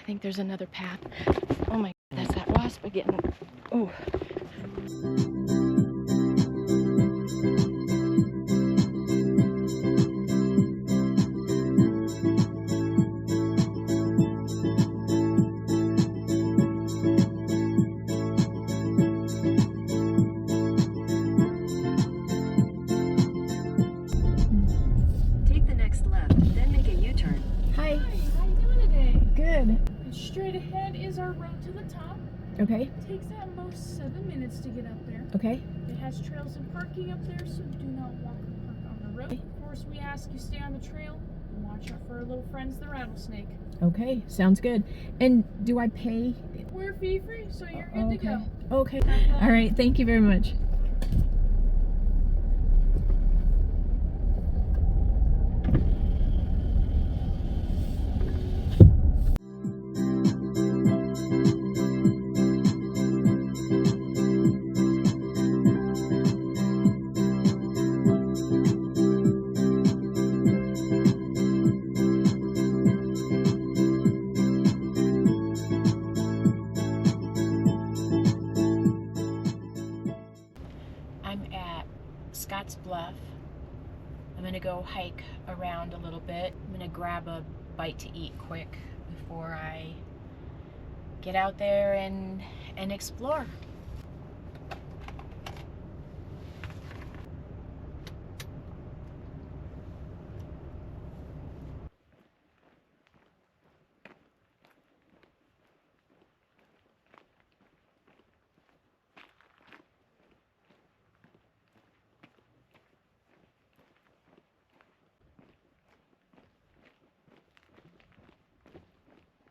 think there's another path. Oh my God, that's that wasp again. Oh. Take the next left, then make a U-turn. Hi. Hi, how you doing today? Good. Straight ahead is our road to the top. Okay. Takes at most 7 minutes to get up there. Okay. It has trails and parking up there, so do not walk or park on the road. Of course, we ask you stay on the trail and watch out for our little friends, the rattlesnake. Okay. Sounds good. And do I pay? We're fee-free, so you're good to go. Okay. All right. Thank you very much. I'm at Scotts Bluff. I'm gonna go hike around a little bit. I'm gonna grab a bite to eat quick before I get out there and explore.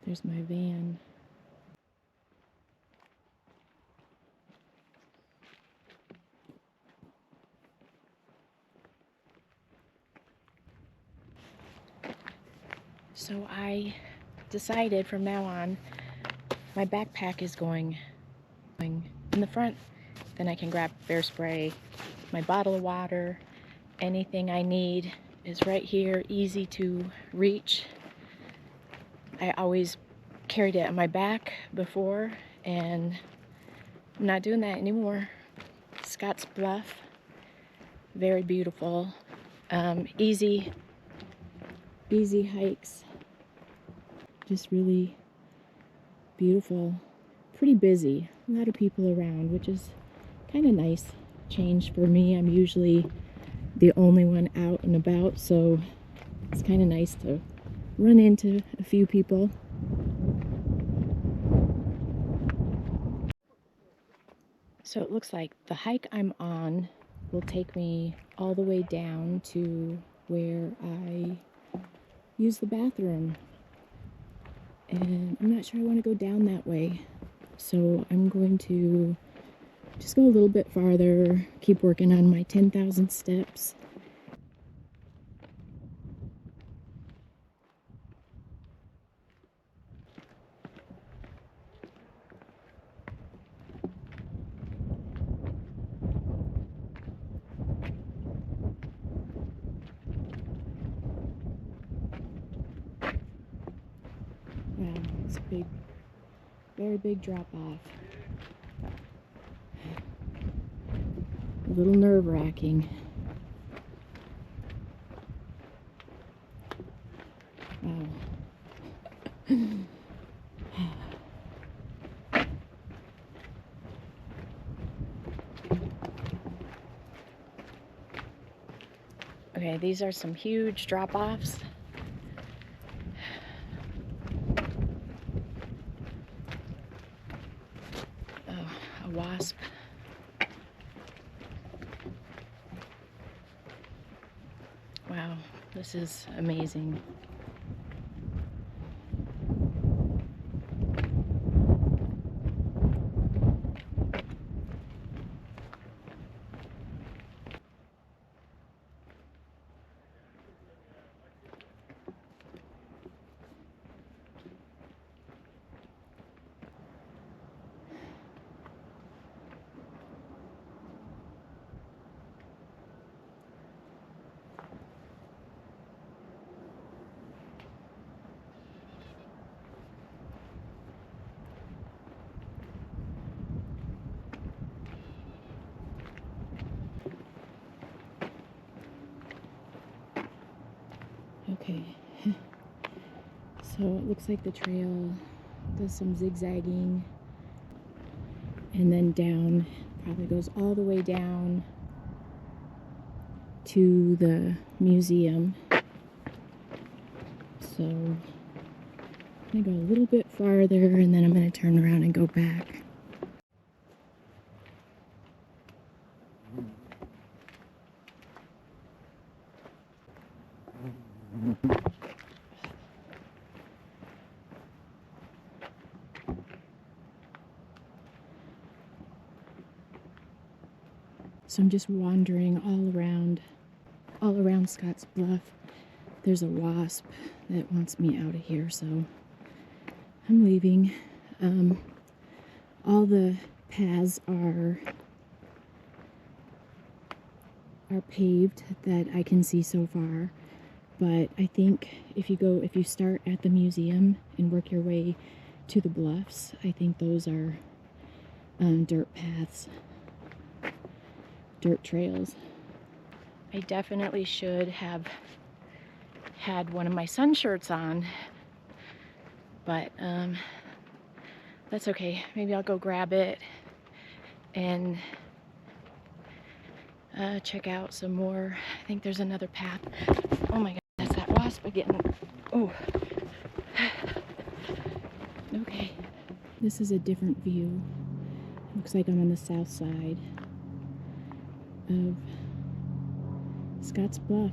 There's my van. So I decided from now on, my backpack is going in the front. Then I can grab bear spray, my bottle of water, anything I need is right here, easy to reach. I always carried it on my back before, and I'm not doing that anymore. Scotts Bluff, very beautiful, easy hikes, just really beautiful, pretty busy, a lot of people around, which is kind of nice change for me. I'm usually the only one out and about, so it's kind of nice to run into a few people. So it looks like the hike I'm on will take me all the way down to where I use the bathroom. And I'm not sure I want to go down that way. So I'm going to just go a little bit farther, keep working on my 10,000 steps. Wow, it's a big, very big drop off. A little nerve-wracking. Wow. Okay, these are some huge drop-offs. Oh, a wasp. Wow, this is amazing. So it looks like the trail does some zigzagging and then down, probably goes all the way down to the museum. So I'm gonna go a little bit farther and then I'm gonna turn around and go back. So I'm just wandering all around Scotts Bluff. There's a wasp that wants me out of here, so I'm leaving. All the paths are paved that I can see so far, but I think if you start at the museum and work your way to the bluffs, I think those are dirt paths, dirt trails. I definitely should have had one of my sun shirts on, but that's okay. Maybe I'll go grab it and check out some more. I think there's another path. Oh my god, that's that wasp again. Oh. Okay. This is a different view. Looks like I'm on the south side of Scotts Bluff.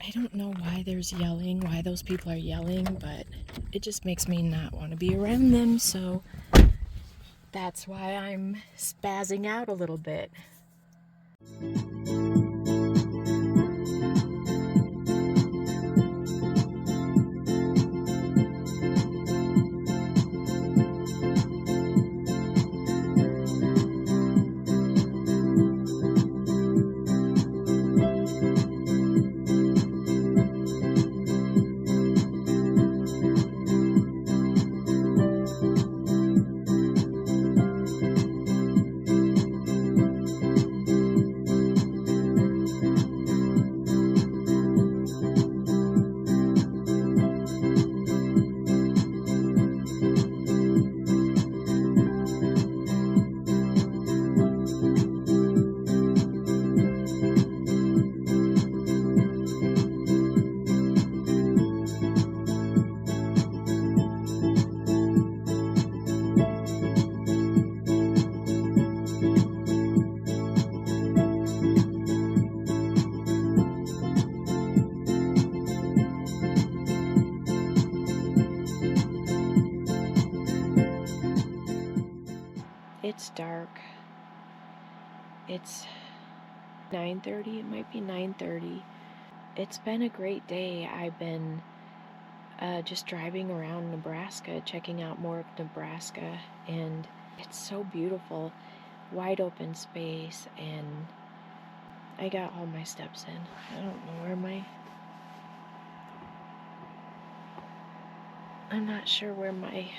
I don't know why there's yelling, why those people are yelling, but it just makes me not want to be around them, so that's why I'm spazzing out a little bit. It's dark. It's 9:30. It might be 9:30. It's been a great day. I've been just driving around Nebraska, checking out more of Nebraska, and it's so beautiful. Wide open space, and I got all my steps in. I don't know where I'm not sure where my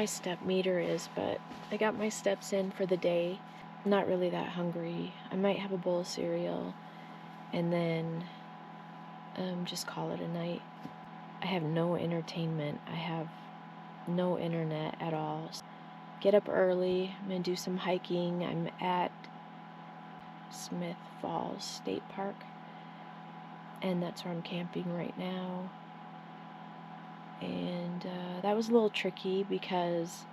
step meter is, but I got my steps in for the day. I'm not really that hungry. I might have a bowl of cereal and then just call it a night. I have no entertainment. I have no internet at all. Get up early. I'm gonna do some hiking. I'm at Smith Falls State Park, and that's where I'm camping right now. And that was a little tricky because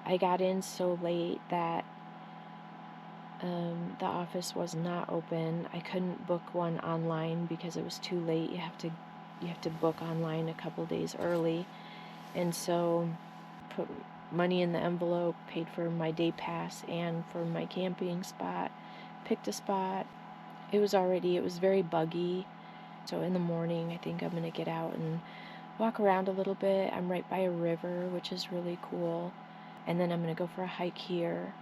I got in so late that the office was not open. I couldn't book one online because it was too late. You have to book online a couple days early, and so put money in the envelope, paid for my day pass and for my camping spot, picked a spot. It was very buggy, so in the morning I think I'm gonna get out and walk around a little bit. I'm right by a river, which is really cool, and then I'm gonna go for a hike here.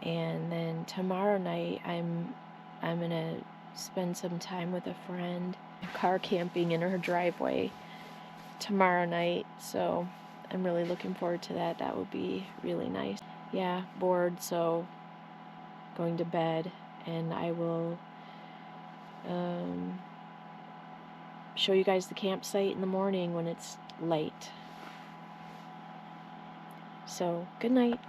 And then tomorrow night I'm gonna spend some time with a friend, car camping in her driveway tomorrow night, so I'm really looking forward to that. That would be really nice. Yeah, bored, so going to bed, and I will show you guys the campsite in the morning when it's light. So, good night.